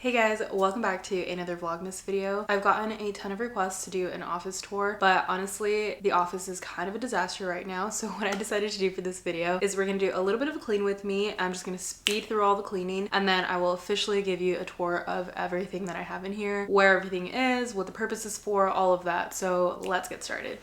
Hey guys, welcome back to another Vlogmas video. I've gotten a ton of requests to do an office tour, but honestly, the office is kind of a disaster right now. So what I decided to do for this video is we're gonna do a little bit of a clean with me. I'm just gonna speed through all the cleaning, and then I will officially give you a tour of everything that I have in here, where everything is, what the purpose is for, all of that. So let's get started.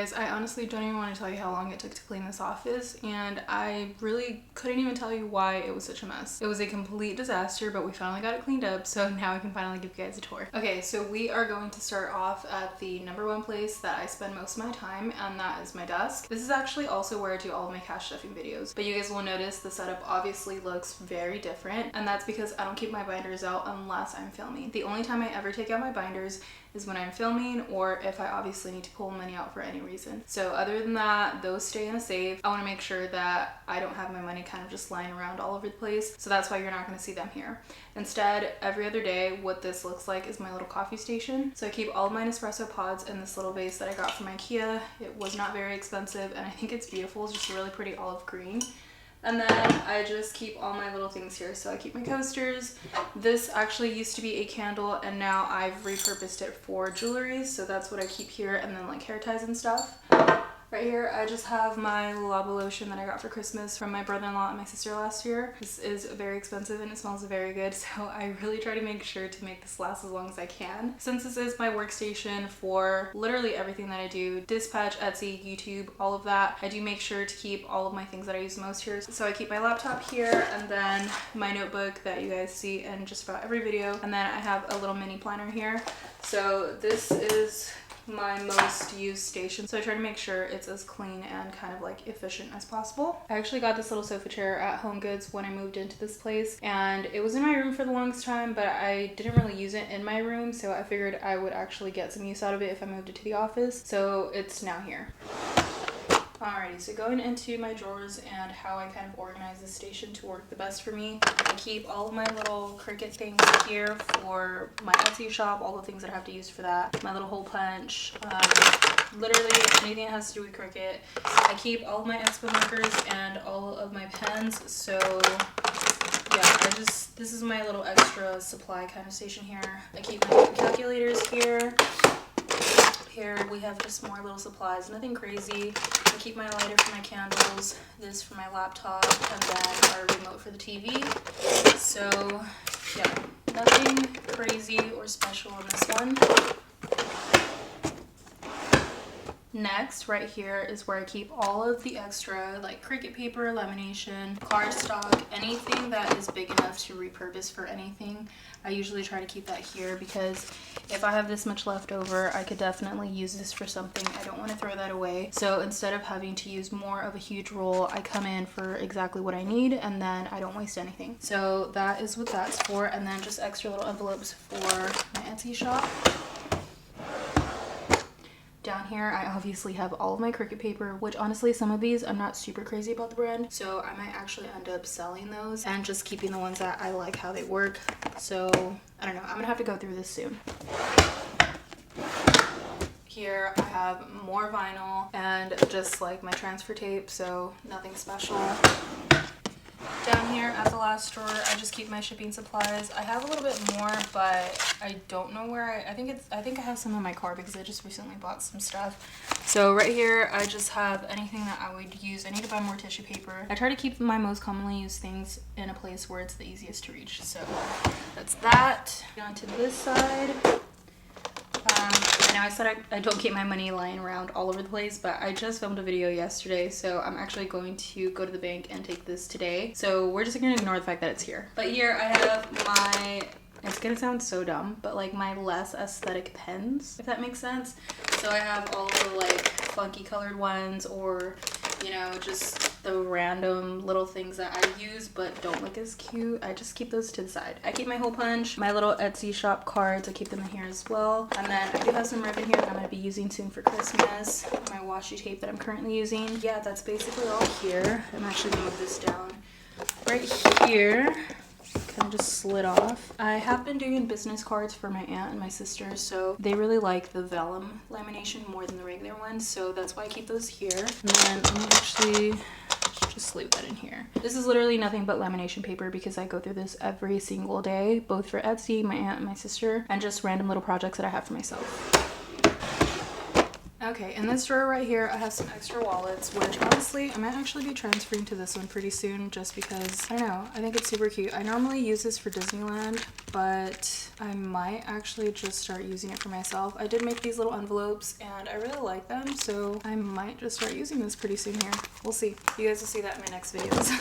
guys, I honestly don't even want to tell you how long it took to clean this office, and I really couldn't even tell you why it was such a mess. It was a complete disaster, but we finally got it cleaned up, so now I can finally give you guys a tour. Okay, so we are going to start off at the number one place that I spend most of my time, and that is my desk. This is actually also where I do all of my cash stuffing videos, but you guys will notice the setup obviously looks very different, and that's because I don't keep my binders out unless I'm filming. The only time I ever take out my binders is when I'm filming, or if I obviously need to pull money out for any reason. So other than that, those stay in a safe. I want to make sure that I don't have my money kind of just lying around all over the place, so that's why you're not going to see them here. Instead, every other day, what this looks like is my little coffee station. So I keep all of my espresso pods in this little vase that I got from IKEA. It was not very expensive, and I think it's beautiful. It's just a really pretty olive green. And then I just keep all my little things here. So I keep my coasters. This actually used to be a candle, and now I've repurposed it for jewelry. So that's what I keep here, and then like hair ties and stuff. Right here, I just have my Lava lotion that I got for Christmas from my brother-in-law and my sister last year. This is very expensive and it smells very good, so I really try to make sure to make this last as long as I can. Since this is my workstation for literally everything that I do, dispatch, Etsy, YouTube, all of that, I do make sure to keep all of my things that I use the most here. So I keep my laptop here, and then my notebook that you guys see in just about every video, and then I have a little mini planner here. So this is my most used station, so I try to make sure it's as clean and kind of like efficient as possible. I actually got this little sofa chair at Home Goods when I moved into this place, and it was in my room for the longest time, but I didn't really use it in my room, so I figured I would actually get some use out of it if I moved it to the office, so it's now here. Alrighty, so going into my drawers and how I kind of organize this station to work the best for me, I keep all of my little Cricut things here for my Etsy shop, all the things that I have to use for that, my little hole punch, literally anything that has to do with Cricut. I keep all of my expo markers and all of my pens, so yeah, this is my little extra supply kind of station here. I keep my calculators here. Here we have just more little supplies, nothing crazy. I keep my lighter for my candles, this for my laptop, and then our remote for the TV. So yeah, nothing crazy or special in this one. Next, right here is where I keep all of the extra like Cricut paper, lamination, cardstock, anything that is big enough to repurpose for anything. I usually try to keep that here because if I have this much left over, I could definitely use this for something. I don't want to throw that away. So instead of having to use more of a huge roll, I come in for exactly what I need, and then I don't waste anything. So that is what that's for. And then just extra little envelopes for my Etsy shop. Down here, I obviously have all of my Cricut paper, which honestly, some of these, I'm not super crazy about the brand, so I might actually end up selling those and just keeping the ones that I like how they work. So, I don't know, I'm gonna have to go through this soon. Here, I have more vinyl and just like my transfer tape, so nothing special. Down here at the last drawer, I just keep my shipping supplies. I have a little bit more, but I don't know where I think I have some in my car because I just recently bought some stuff. So right here, I just have anything that I would use. I need to buy more tissue paper. I try to keep my most commonly used things in a place where it's the easiest to reach. So that's that. On to this side. I know I said I don't keep my money lying around all over the place, but I just filmed a video yesterday, so I'm actually going to go to the bank and take this today. So we're just gonna ignore the fact that it's here. But here I have my, it's gonna sound so dumb, but like my less aesthetic pens, if that makes sense. So I have all of the like funky colored ones, or you know, just the random little things that I use but don't look as cute. I just keep those to the side. I keep my hole punch, my little Etsy shop cards, I keep them in here as well. And then I do have some ribbon here that I'm gonna be using soon for Christmas. My washi tape that I'm currently using. Yeah, that's basically all here. I'm actually gonna move this down. Right here, kind of just slid off. I have been doing business cards for my aunt and my sister, so they really like the vellum lamination more than the regular ones, so that's why I keep those here. And then let me actually just leave that in here. This is literally nothing but lamination paper because I go through this every single day, both for Etsy, my aunt, and my sister, and just random little projects that I have for myself. Okay, in this drawer right here, I have some extra wallets, which honestly, I might actually be transferring to this one pretty soon just because, I don't know, I think it's super cute. I normally use this for Disneyland, but I might actually just start using it for myself. I did make these little envelopes and I really like them, so I might just start using this pretty soon here. We'll see. You guys will see that in my next videos.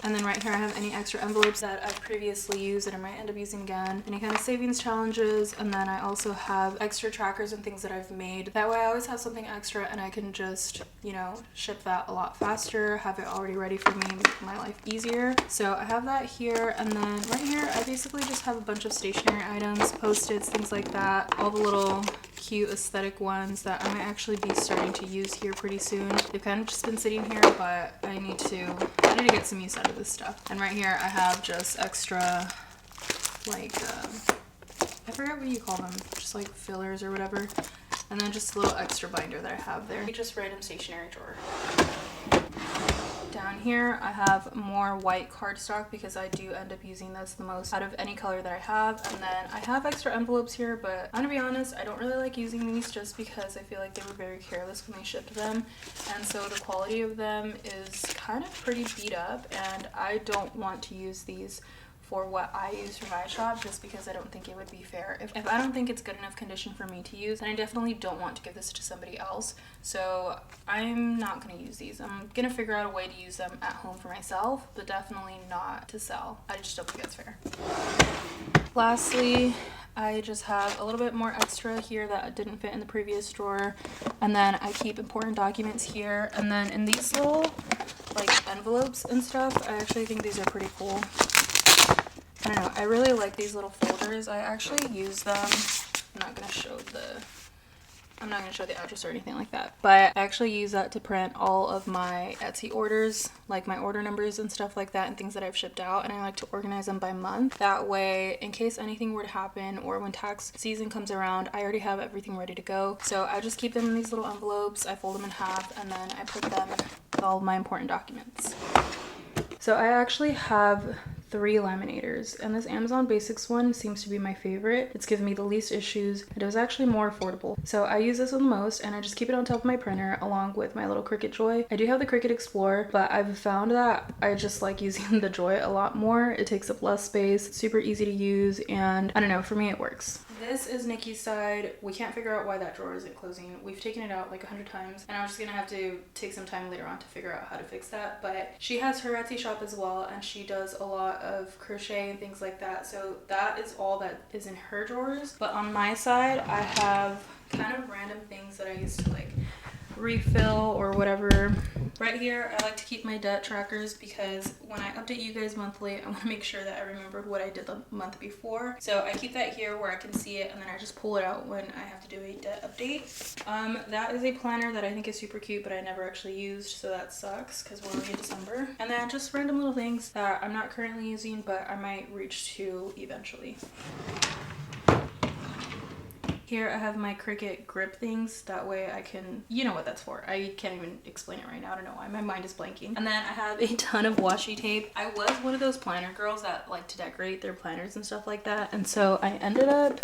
And then right here, I have any extra envelopes that I've previously used that I might end up using again. Any kind of savings challenges. And then I also have extra trackers and things that I've made. That way I always have something extra and I can just, you know, ship that a lot faster, have it already ready for me, make my life easier. So I have that here. And then right here, I basically just have a bunch of stationery items, Post-its, things like that. All the little cute aesthetic ones that I might actually be starting to use here pretty soon. They've kind of just been sitting here, but I need to get some use out of this stuff. And right here I have just extra, like I forgot what you call them, just like fillers or whatever, and then just a little extra binder that I have there. Just random stationery drawer. Down here I have more white cardstock because I do end up using this the most out of any color that I have. And then I have extra envelopes here, but I'm gonna be honest, I don't really like using these just because I feel like they were very careless when they shipped them, and so the quality of them is kind of pretty beat up, and I don't want to use these for what I use for my shop just because I don't think it would be fair. If I don't think it's good enough condition for me to use, then I definitely don't want to give this to somebody else. So I'm not going to use these. I'm going to figure out a way to use them at home for myself, but definitely not to sell. I just don't think that's fair. Lastly, I just have a little bit more extra here that didn't fit in the previous drawer. And then I keep important documents here. And then in these little like envelopes and stuff, I actually think these are pretty cool. I don't know, I really like these little folders. I actually use them. I'm not gonna show the address or anything like that, but I actually use that to print all of my Etsy orders, like my order numbers and stuff like that, and things that I've shipped out, and I like to organize them by month. That way, in case anything were to happen or when tax season comes around, I already have everything ready to go. So I just keep them in these little envelopes, I fold them in half, and then I put them with all of my important documents. So I actually have 3 laminators, and this Amazon Basics one seems to be my favorite. It's given me the least issues. It was actually more affordable. So I use this one the most, and I just keep it on top of my printer along with my little Cricut Joy. I do have the Cricut Explorer, but I've found that I just like using the Joy a lot more. It takes up less space, it's super easy to use, and I don't know, for me it works. This is Nikki's side. We can't figure out why that drawer isn't closing. We've taken it out like 100 times, and I'm just gonna have to take some time later on to figure out how to fix that. But she has her Etsy shop as well, and she does a lot of crochet and things like that. So that is all that is in her drawers. But on my side, I have kind of random things that I used to like refill or whatever. Right here, I like to keep my debt trackers because when I update you guys monthly, I want to make sure that I remembered what I did the month before. So I keep that here where I can see it, and then I just pull it out when I have to do a debt update. That is a planner that I think is super cute, but I never actually used, so that sucks because we're already in December. And then just random little things that I'm not currently using, but I might reach to eventually. Here I have my Cricut grip things, that way I can, you know what that's for. I can't even explain it right now, I don't know why, my mind is blanking. And then I have a ton of washi tape. I was one of those planner girls that like to decorate their planners and stuff like that, and so I ended up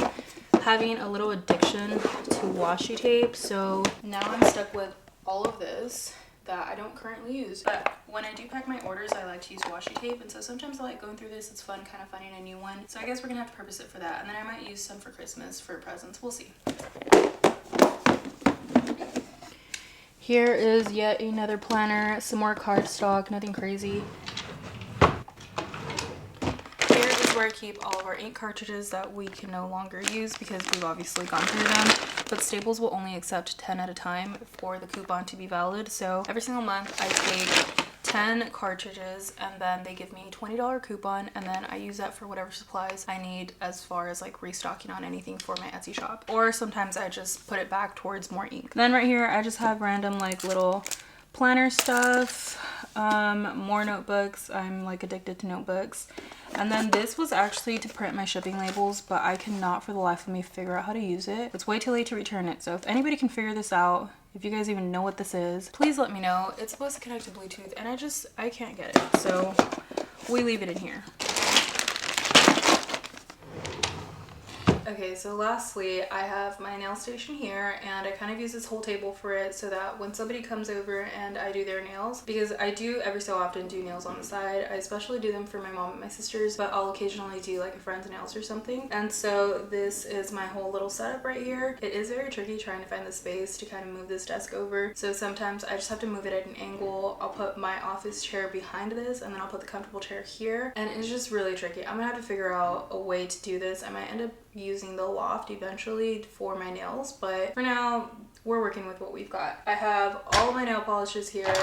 having a little addiction to washi tape, so now I'm stuck with all of this that I don't currently use. But when I do pack my orders, I like to use washi tape, and so sometimes I like going through this. It's fun kind of finding a new one, so I guess we're gonna have to purpose it for that, and then I might use some for Christmas for presents. We'll see. Here is yet another planner, some more cardstock, nothing crazy. Here is where I keep all of our ink cartridges that we can no longer use because we've obviously gone through them, but Staples will only accept 10 at a time for the coupon to be valid. So every single month I take 10 cartridges, and then they give me a $20 coupon, and then I use that for whatever supplies I need as far as like restocking on anything for my Etsy shop, or sometimes I just put it back towards more ink. Then right here I just have random like little planner stuff, more notebooks. I'm like addicted to notebooks. And then this was actually to print my shipping labels, but I cannot for the life of me figure out how to use it. It's way too late to return it, so if anybody can figure this out, if you guys even know what this is, please let me know. It's supposed to connect to Bluetooth, and I can't get it, so we leave it in here. Okay, so lastly, I have my nail station here, and I kind of use this whole table for it so that when somebody comes over and I do their nails, because I do every so often do nails on the side. I especially do them for my mom and my sisters, but I'll occasionally do like a friend's nails or something. And so this is my whole little setup right here. It is very tricky trying to find the space to kind of move this desk over. So sometimes I just have to move it at an angle. I'll put my office chair behind this, and then I'll put the comfortable chair here. And it's just really tricky. I'm gonna have to figure out a way to do this. I might end up using the loft eventually for my nails, but for now we're working with what we've got. I have all of my nail polishes here,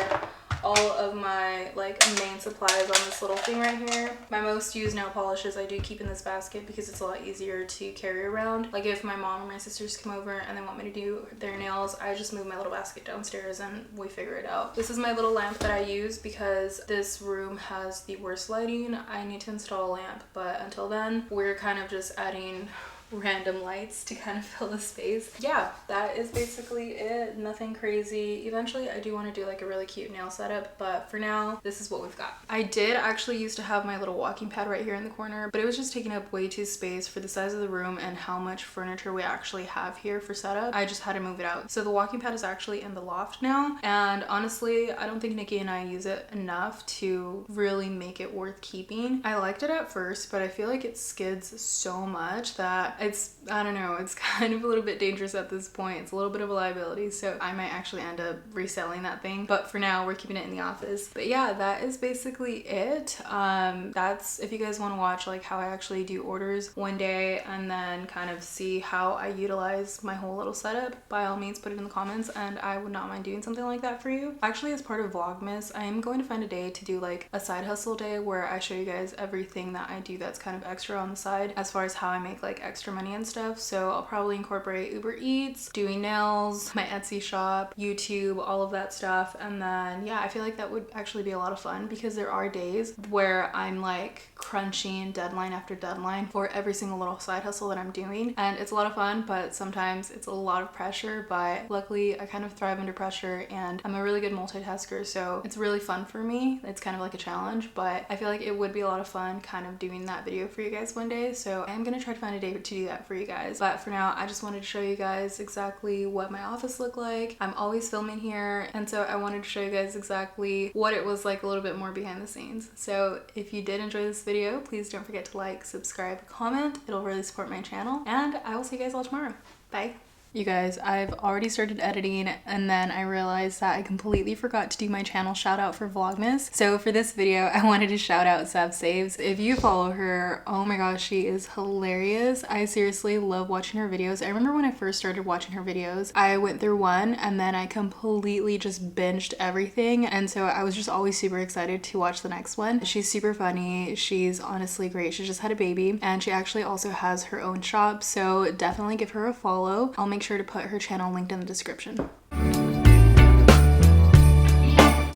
all of my like main supplies on this little thing right here. My most used nail polishes I do keep in this basket because it's a lot easier to carry around. Like if my mom or my sisters come over and they want me to do their nails, I just move my little basket downstairs and we figure it out. This is my little lamp that I use because this room has the worst lighting. I need to install a lamp, but until then we're kind of just adding random lights to kind of fill the space. Yeah, that is basically it. Nothing crazy. Eventually I do want to do like a really cute nail setup, but for now this is what we've got. I did actually used to have my little walking pad right here in the corner, but it was just taking up way too space for the size of the room and how much furniture we actually have here for setup. I just had to move it out. So the walking pad is actually in the loft now, and honestly I don't think Nikki and I use it enough to really make it worth keeping. I liked it at first, but I feel like it skids so much that I don't know, it's kind of a little bit dangerous at this point. It's a little bit of a liability, so I might actually end up reselling that thing, but for now we're keeping it in the office. But yeah, that is basically it. That's if you guys want to watch like how I actually do orders one day and then kind of see how I utilize my whole little setup, by all means put it in the comments and I would not mind doing something like that for you. Actually, as part of Vlogmas, I am going to find a day to do like a side hustle day where I show you guys everything that I do that's kind of extra on the side as far as how I make like extra money and stuff. So I'll probably incorporate Uber Eats, doing nails, my Etsy shop, YouTube, all of that stuff. And then yeah, I feel like that would actually be a lot of fun because there are days where I'm like crunching deadline after deadline for every single little side hustle that I'm doing, and it's a lot of fun, but sometimes it's a lot of pressure. But luckily I kind of thrive under pressure and I'm a really good multitasker, so it's really fun for me. It's kind of like a challenge, but I feel like it would be a lot of fun kind of doing that video for you guys one day. So I'm gonna try to find a day to do that for you guys. But for now I just wanted to show you guys exactly what my office looked like. I'm always filming here, and so I wanted to show you guys exactly what it was like a little bit more behind the scenes. So if you did enjoy this video, please don't forget to like, subscribe, comment. It'll really support my channel, and I will see you guys all tomorrow. Bye. You guys, I've already started editing and then I realized that I completely forgot to do my channel shout out for Vlogmas. So for this video, I wanted to shout out Sav Saves. If you follow her, oh my gosh, she is hilarious. I seriously love watching her videos. I remember when I first started watching her videos, I went through one and then I completely just binged everything. And so I was just always super excited to watch the next one. She's super funny. She's honestly great. She just had a baby and she actually also has her own shop. So definitely give her a follow. I'll make sure to put her channel linked in the description.